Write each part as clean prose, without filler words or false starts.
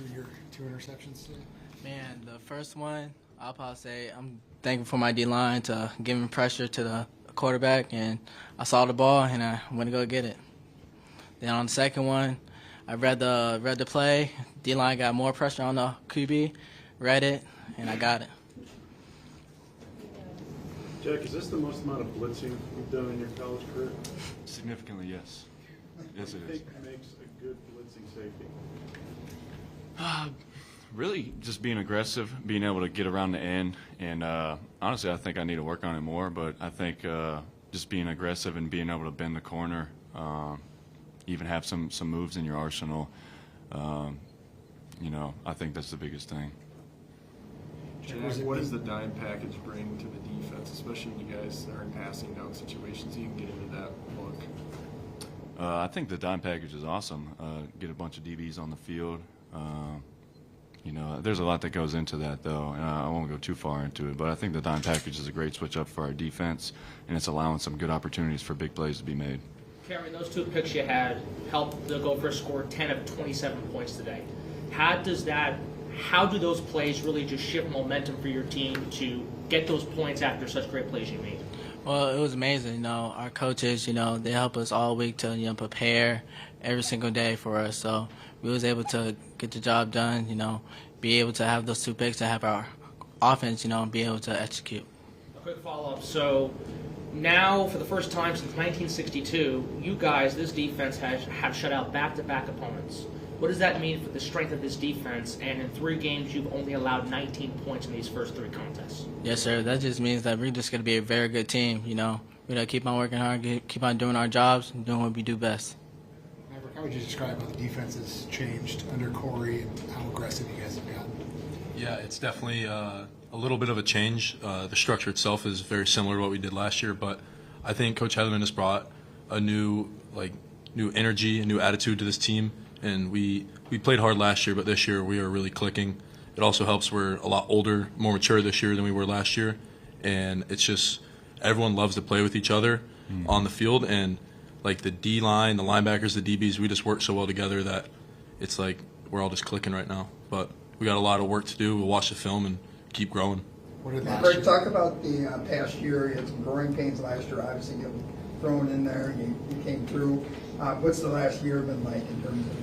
through your 2 interceptions today? Man, the first one, I'll probably say I'm thankful for my D-line to giving pressure to the quarterback, and I saw the ball, and I went to go get it. Then on the second one, I read the play. D-line got more pressure on the QB, read it, and I got it. Jack, is this the most amount of blitzing you've done in your college career? Significantly, yes. Yes, it What do is. you think makes a good blitzing safety? Really, just being aggressive, being able to get around the end, and honestly, I think I need to work on it more. But I think just being aggressive and being able to bend the corner, even have some moves in your arsenal. I think that's the biggest thing. Jack, what does the dime package bring to the defense, especially when you guys are in passing down situations? You can get into that look. I think the dime package is awesome. Get a bunch of DBs on the field. There's a lot that goes into that, though, and I won't go too far into it. But I think the dime package is a great switch up for our defense, and it's allowing some good opportunities for big plays to be made. Kerry, those 2 picks you had helped the Gophers score 10 of 27 points today. How do those plays really just shift momentum for your team to get those points after such great plays you made? Well, it was amazing. Our coaches, they help us all week to, prepare every single day for us. So we was able to get the job done, be able to have those 2 picks and have our offense, be able to execute. A quick follow-up. So now, for the first time since 1962, you guys, this defense, have shut out back-to-back opponents. What does that mean for the strength of this defense? And in 3 games, you've only allowed 19 points in these first 3 contests. Yes, sir. That just means that we're just going to be a very good team, We're going to keep on working hard, keep on doing our jobs, and doing what we do best. Maverick, how would you describe how the defense has changed under Corey and how aggressive you guys have gotten? Yeah, it's definitely a little bit of a change. The structure itself is very similar to what we did last year, but I think Coach Heatherman has brought a new energy, a new attitude to this team. And we played hard last year, but this year we are really clicking. It also helps we're a lot older, more mature this year than we were last year. And it's just everyone loves to play with each other on the field. And, the D-line, the linebackers, the DBs, we just work so well together that it's like we're all just clicking right now. But we got a lot of work to do. We'll watch the film and keep growing. What did last Greg, year? talk about the past year. You had some growing pains last year. Obviously, you got thrown in there and you came through. What's the last year been like in terms of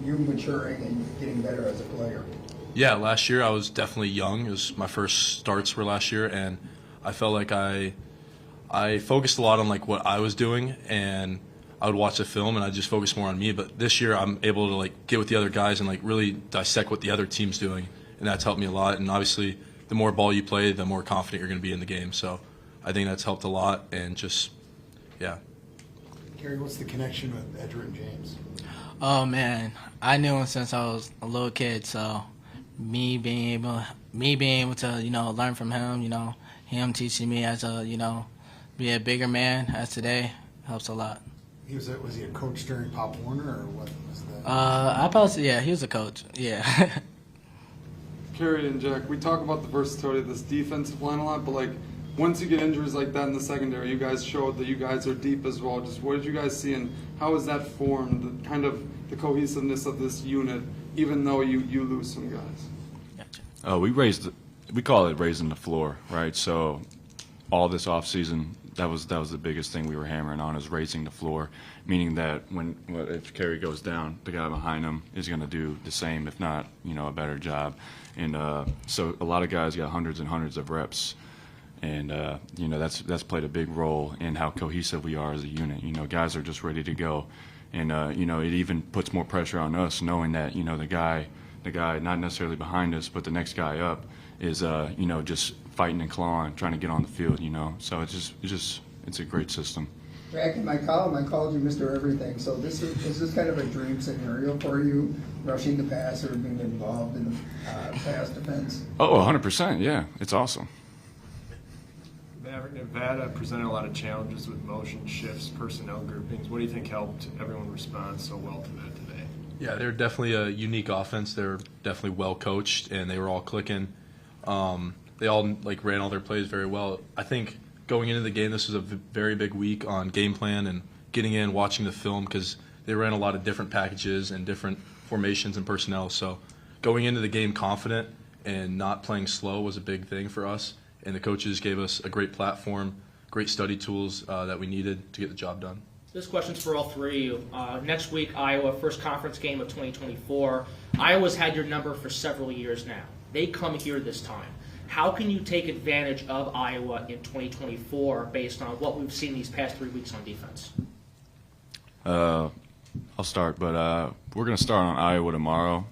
you maturing and getting better as a player? Yeah, last year I was definitely young. It was my first starts were last year, and I felt like I focused a lot on what I was doing, and I would watch the film and I just focus more on me. But this year I'm able to get with the other guys and really dissect what the other team's doing, and that's helped me a lot. And obviously, the more ball you play, the more confident you're going to be in the game. So I think that's helped a lot, and just Kerry, what's the connection with Edger and James? Oh, man, I knew him since I was a little kid, so me being able to, learn from him, him teaching me as a, be a bigger man as today helps a lot. Was he a coach during Pop Warner, or what was that? I probably say, yeah, he was a coach, yeah. Kerry and Jack, we talk about the versatility of this defensive line a lot, but once you get injuries like that in the secondary, you guys showed that you guys are deep as well. Just what did you guys see, and how has that formed kind of the cohesiveness of this unit, even though you lose some guys? Gotcha. We call it raising the floor, right? So all this offseason, that was the biggest thing we were hammering on, is raising the floor, meaning that if Kerry goes down, the guy behind him is going to do the same, if not, a better job. And so a lot of guys got hundreds and hundreds of reps. And that's played a big role in how cohesive we are as a unit. Guys are just ready to go, and it even puts more pressure on us knowing that the guy not necessarily behind us, but the next guy up is just fighting and clawing, trying to get on the field. So it's a great system. Back in my column, I called you Mr. Everything. So is this kind of a dream scenario for you, rushing the passer, being involved in the pass defense? Oh, 100%. Yeah, it's awesome. Maverick, Nevada presented a lot of challenges with motion shifts, personnel groupings. What do you think helped everyone respond so well to that today? Yeah, they're definitely a unique offense. They're definitely well coached, and they were all clicking. They all ran all their plays very well. I think going into the game, this was a very big week on game plan and getting in, watching the film, because they ran a lot of different packages and different formations and personnel. So going into the game confident and not playing slow was a big thing for us. And the coaches gave us a great platform, great study tools that we needed to get the job done. This question's for all three of you. Next week, Iowa, first conference game of 2024. Iowa's had your number for several years now. They come here this time. How can you take advantage of Iowa in 2024 based on what we've seen these past 3 weeks on defense? I'll start, but we're going to start on Iowa tomorrow.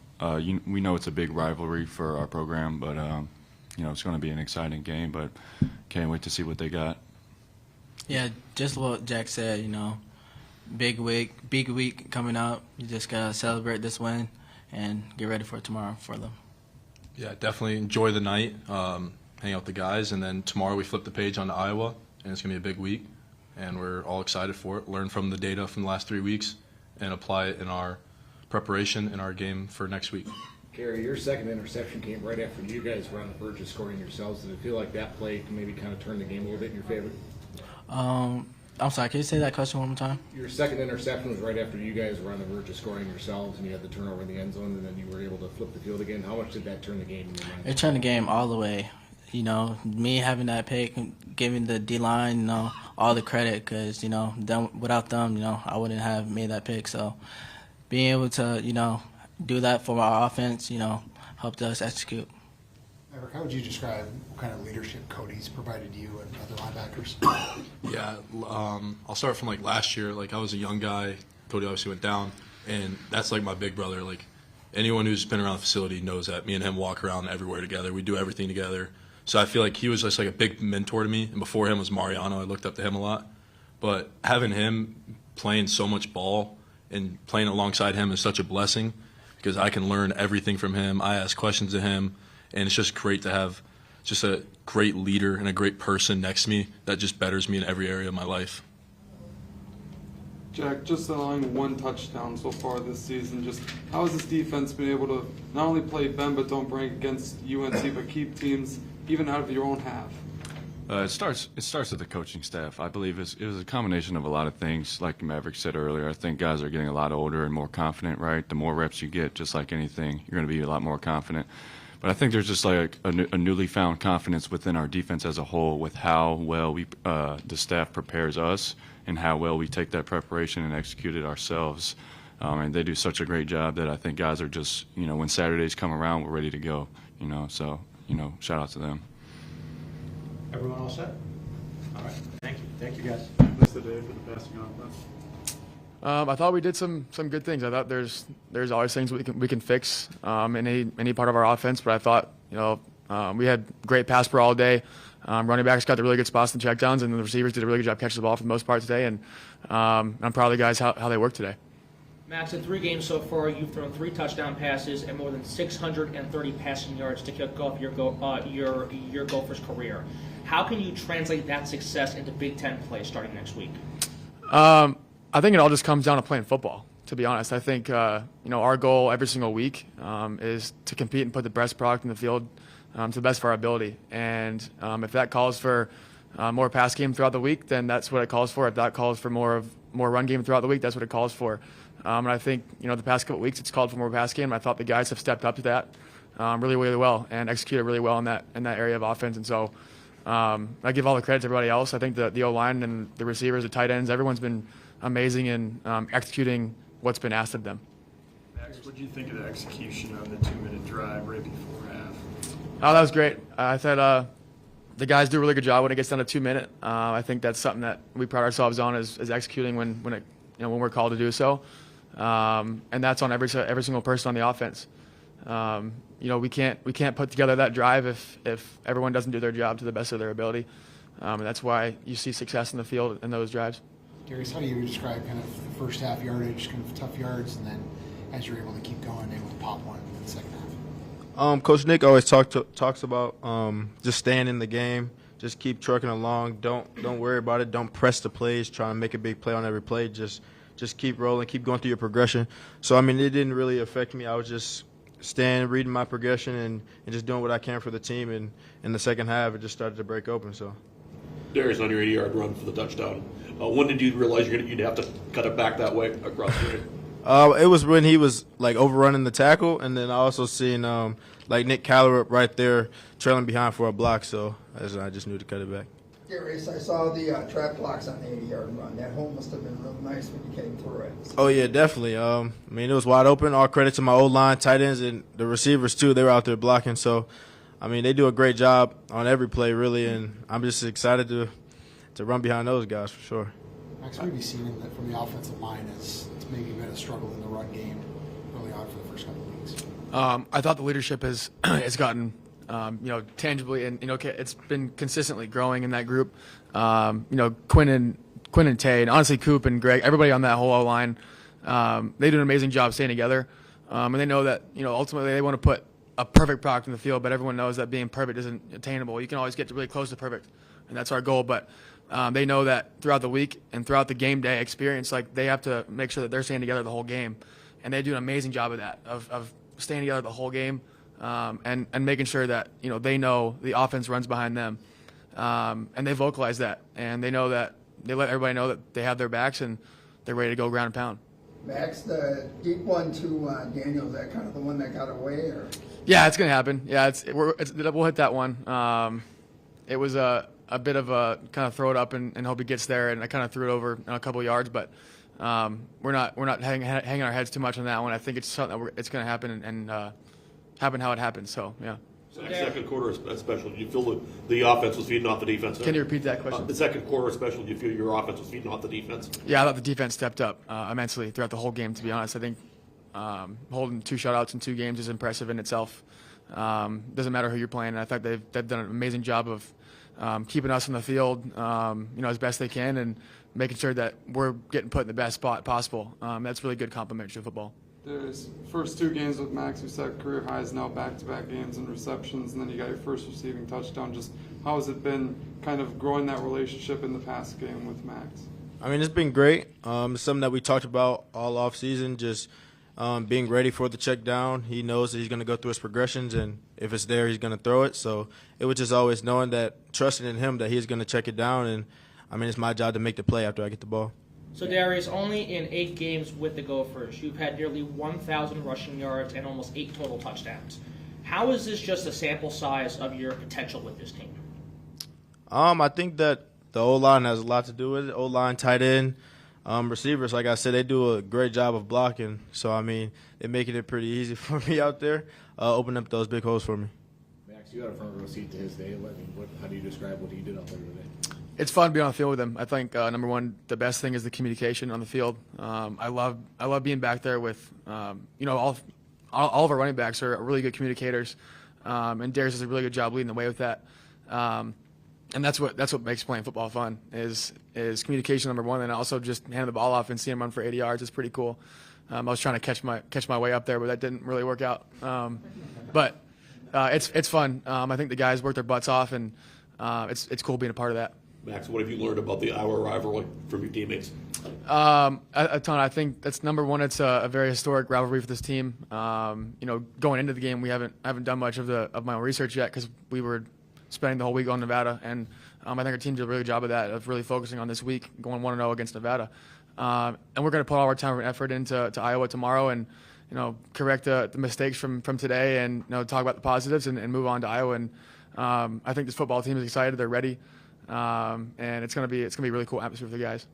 We know it's a big rivalry for our program, but it's going to be an exciting game. But can't wait to see what they got. Yeah, just what Jack said. Big week coming up. You just gotta celebrate this win and get ready for tomorrow for them. Yeah, definitely enjoy the night, hang out with the guys, and then tomorrow we flip the page on to Iowa, and it's going to be a big week, and we're all excited for it. Learn from the data from the last 3 weeks and apply it in our preparation in our game for next week. Kerry, your second interception came right after you guys were on the verge of scoring yourselves. Did it feel like that play can maybe kind of turn the game a little bit in your favor? I'm sorry, can you say that question one more time? Your second interception was right after you guys were on the verge of scoring yourselves, and you had the turnover in the end zone, and then you were able to flip the field again. How much did that turn the game in your mind? It turned the game all the way. Me having that pick, giving the D-line, all the credit because, without them, I wouldn't have made that pick. So being able to, do that for our offense, helped us execute. Maverick, how would you describe what kind of leadership Cody's provided you and other linebackers? Yeah, I'll start from last year. I was a young guy. Cody obviously went down, and that's my big brother. Anyone who's been around the facility knows that me and him walk around everywhere together. We do everything together. So I feel like he was just a big mentor to me. And before him was Mariano. I looked up to him a lot. But having him playing so much ball and playing alongside him is such a blessing because I can learn everything from him. I ask questions to him. And it's just great to have just a great leader and a great person next to me that just betters me in every area of my life. Jack, just allowing one touchdown so far this season, just how has this defense been able to not only play bend but don't break against UNC, but keep teams even out of your own half? It starts with the coaching staff. I believe it was a combination of a lot of things. Like Maverick said earlier, I think guys are getting a lot older and more confident, right? The more reps you get, just like anything, you're going to be a lot more confident. But I think there's just a newly found confidence within our defense as a whole with how well the staff prepares us and how well we take that preparation and execute it ourselves. And they do such a great job that I think guys are just, when Saturdays come around, we're ready to go, So, shout out to them. Everyone all set? All right. Thank you. Thank you, guys. What's the day for the passing offense? I thought we did some good things. I thought there's always things we can fix in any part of our offense. But I thought we had great pass pro all day. Running backs got the really good spots and checkdowns, and the receivers did a really good job catching the ball for the most part today. And I'm proud of the guys how they worked today. Max, in 3 games so far, you've thrown 3 touchdown passes and more than 630 passing yards to kick off your Gophers career. How can you translate that success into Big Ten play starting next week? I think it all just comes down to playing football, to be honest. I think, our goal every single week is to compete and put the best product in the field to the best of our ability. And if that calls for more pass game throughout the week, then that's what it calls for. If that calls for more run game throughout the week, that's what it calls for. And I think, the past couple of weeks it's called for more pass game. I thought the guys have stepped up to that really, really well and executed really well in that area of offense. And so I give all the credit to everybody else. I think the O-line and the receivers, the tight ends, everyone's been amazing in executing what's been asked of them. Max, what do you think of the execution on the 2-minute drive right before half? Oh, that was great. I thought the guys do a really good job when it gets down to 2 minutes. I think that's something that we pride ourselves on is executing when we're called to do so, and that's on every single person on the offense. We can't put together that drive if everyone doesn't do their job to the best of their ability, and that's why you see success in the field in those drives. Darius, how do you describe kind of the first half yardage, kind of tough yards, and then as you're able to keep going, able to pop one in the second half? Coach Nick always talks about just staying in the game, just keep trucking along. Don't worry about it. Don't press the plays. Try and make a big play on every play. Just keep rolling, keep going through your progression. So it didn't really affect me. I was just staying, reading my progression, and just doing what I can for the team. And in the second half, it just started to break open. So. Darius, on your 80-yard run for the touchdown, when did you realize you'd have to cut it back that way across the field? It was when he was like overrunning the tackle, and then I also seen like Nick Callerup right there trailing behind for a block. So I just knew to cut it back. Darius, I saw the trap blocks on the 80-yard run. That hole must have been real nice when you came through it. Oh yeah, definitely. I mean, it was wide open. All credit to my O-line, tight ends, and the receivers too. They were out there blocking. So, I mean, they do a great job on every play, really, and I'm just excited to run behind those guys for sure. Max, what have you seen from the offensive line as it's maybe been a struggle in the run game early on for the first couple of weeks? I thought the leadership has gotten tangibly, and it's been consistently growing in that group. Quinn and Tay, and honestly Coop and Greg, everybody on that whole O line, they do an amazing job staying together, and they know that ultimately they want to put a perfect product in the field, but everyone knows that being perfect isn't attainable. You can always get really close to perfect, and that's our goal. But they know that throughout the week and throughout the game day experience, like they have to make sure that they're staying together the whole game, and they do an amazing job of that, of staying together the whole game. And making sure that they know the offense runs behind them, and they vocalize that, and they know that they let everybody know that they have their backs and they're ready to go ground and pound. Max, the deep one to Daniel, is that kind of the one that got away, or? Yeah, it's gonna happen. Yeah, we'll hit that one. It was a bit of a kind of throw it up and hope he gets there, and I kind of threw it over a couple of yards, but we're not hanging our heads too much on that one. I think it's something that it's gonna happen and happen how it happens. So yeah. Second quarter especially, do you feel the offense was feeding off the defense? Can you repeat that question? The second quarter especially, do you feel your offense was feeding off the defense? Yeah, I thought the defense stepped up immensely throughout the whole game, to be honest. I think holding 2 shutouts in 2 games is impressive in itself. Doesn't matter who you're playing. And I thought they've done an amazing job of keeping us on the field as best they can, and making sure that we're getting put in the best spot possible. That's really good complementary football. There's first 2 games with Max, you set career highs, now back-to-back games and receptions, and then you got your first receiving touchdown. Just how has it been kind of growing that relationship in the past game with Max? I mean, it's been great. It's something that we talked about all off season, just being ready for the check down. He knows that he's going to go through his progressions, and if it's there, he's going to throw it. So it was just always knowing that, trusting in him that he's going to check it down, and I mean, it's my job to make the play after I get the ball. So, Darius, only in 8 games with the Gophers, you've had nearly 1,000 rushing yards and almost 8 total touchdowns. How is this just a sample size of your potential with this team? I think that the O-line has a lot to do with it. O-line, tight end, receivers, like I said, they do a great job of blocking. So, I mean, they're making it pretty easy for me out there, opening up those big holes for me. Max, you got a front row seat to his day. How do you describe what he did out there today? It's fun being on the field with him. I think number one, the best thing is the communication on the field. I love being back there with all of our running backs are really good communicators, and Darius does a really good job leading the way with that. And that's what makes playing football fun is communication number one, and also just handing the ball off and seeing him run for 80 yards is pretty cool. I was trying to catch my way up there, but that didn't really work out. But it's fun. I think the guys work their butts off, and it's cool being a part of that. Max, what have you learned about the Iowa rivalry from your teammates? A ton. I think that's number one. It's a very historic rivalry for this team. Going into the game, we haven't done much of my own research yet because we were spending the whole week on Nevada, and I think our team did a really good job of that, of really focusing on this week, going 1-0 against Nevada. And we're going to put all our time and effort into Iowa tomorrow, and correct the mistakes from today, and talk about the positives and move on to Iowa. And I think this football team is excited. They're ready. And it's gonna be a really cool atmosphere for the guys.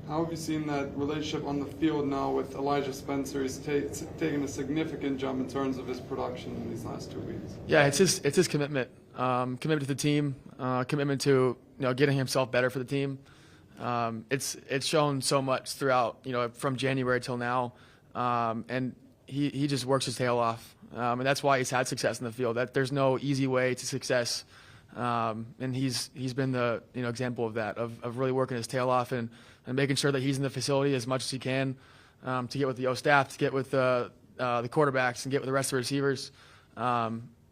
How have you seen that relationship on the field now with Elijah Spencer? He's taken a significant jump in terms of his production in these last 2 weeks. Yeah, it's his commitment, commitment to the team, commitment to getting himself better for the team. It's shown so much throughout from January till now, and he just works his tail off, and that's why he's had success in the field. That there's no easy way to success. And he's been the example of that, of really working his tail off and making sure that he's in the facility as much as he can, to get with the O staff, to get with the quarterbacks, and get with the rest of the receivers.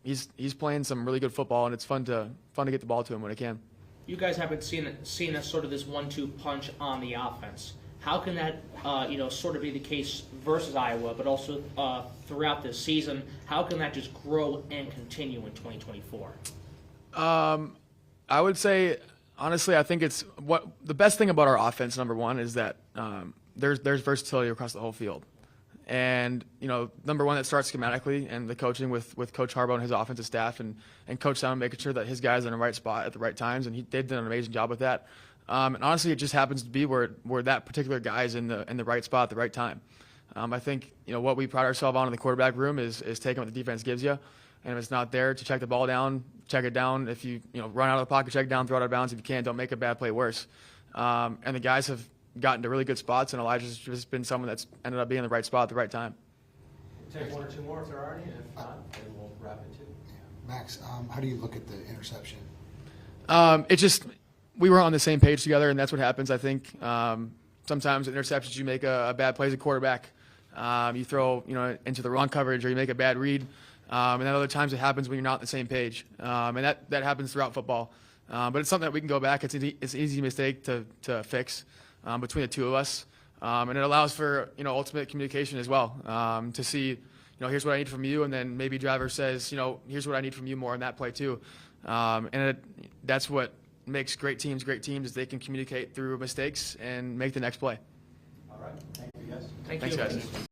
He's playing some really good football, and it's fun to get the ball to him when it can. You guys haven't seen us sort of this 1-2 punch on the offense. How can that sort of be the case versus Iowa, but also throughout this season? How can that just grow and continue in 2024? I would say, honestly, I think it's the best thing about our offense, number one, is that there's versatility across the whole field. And, number one, that starts schematically and the coaching with Coach Harbaugh and his offensive staff and Coach Simon making sure that his guys are in the right spot at the right times. And they've done an amazing job with that. And honestly, it just happens to be where that particular guy is in the right spot at the right time. I think, what we pride ourselves on in the quarterback room is taking what the defense gives you. And if it's not there, to check the ball down, check it down. If you, run out of the pocket, check it down, throw it out of bounds. If you can't, don't make a bad play worse. And the guys have gotten to really good spots, and Elijah's just been someone that's ended up being in the right spot at the right time. We'll take one or two more if there are any, and if not, then we'll wrap it too. Max, how do you look at the interception? We were on the same page together, and that's what happens. I think sometimes at interceptions you make a bad play as a quarterback. You throw into the wrong coverage, or you make a bad read. And then other times it happens when you're not on the same page. And that happens throughout football. But it's something that we can go back. It's an easy mistake to fix between the two of us. And it allows for, ultimate communication as well, to see, here's what I need from you. And then maybe driver says, here's what I need from you more in that play too. And that's what makes great teams is they can communicate through mistakes and make the next play. All right. Thank you, guys. Thank Thanks, you. guys.